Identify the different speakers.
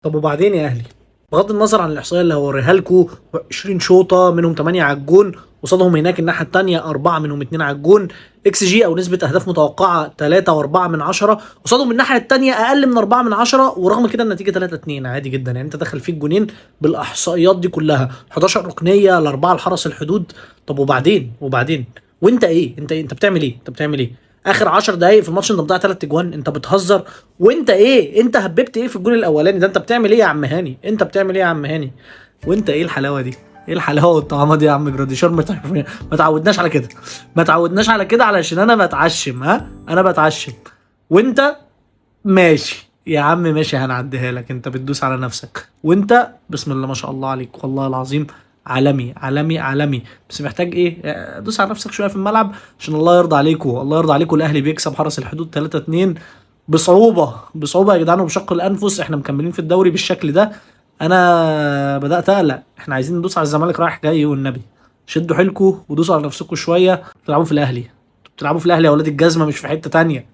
Speaker 1: طب وبعدين يا اهلي؟ بغض النظر عن الاحصائيه اللي هوريها لكم، 20 شوطه منهم 8 على الجون، قصادهم هناك الناحيه الثانيه 4 منهم 2 على الجون، اكس جي او نسبه اهداف متوقعه 3 و4 من 10، قصادهم الناحيه الثانيه اقل من 4 من 10، ورغم كده النتيجه 3-2 عادي جدا. يعني انت دخل فيك جونين بالاحصائيات دي كلها، 11 ركنيه لاربعه لحرس الحدود. طب وبعدين وانت ايه؟ انت بتعمل ايه؟ انت بتعمل ايه؟ اخر 10 دقايق في الماتش انت مضيع 3 اجوان، انت بتهزر؟ وانت ايه؟ انت هببت ايه في الجون الاولاني ده؟ انت بتعمل ايه يا عم هاني؟ انت بتعمل ايه يا عم هاني؟ وانت ايه الحلاوه دي؟ ايه الحلاوه والطعامه دي يا عم جراديشار؟ ما تعودناش على كده. ما تعودناش على كده علشان انا بتعشم، انا بتعشم. وانت ماشي يا عم، ماشي هنعديها لك، انت بتدوس على نفسك، وانت بسم الله ما شاء الله عليك والله العظيم عالمي عالمي عالمي. بس محتاج ايه؟ دوس على نفسك شويه في الملعب عشان الله يرضى عليكم، الله يرضى عليكم. الاهلي بيكسب حرس الحدود 3-2 بصعوبه، بصعوبه يا جدعان وبشق الانفس. احنا مكملين في الدوري بالشكل ده، انا بدات اقلق. احنا عايزين ندوس على الزمالك رايح جاي، والنبي شدوا حيلكم ودوسوا على نفسكم شويه. بتلعبوا في الاهلي، بتلعبوا في الاهلي يا ولاد الجزمه، مش في حته تانية.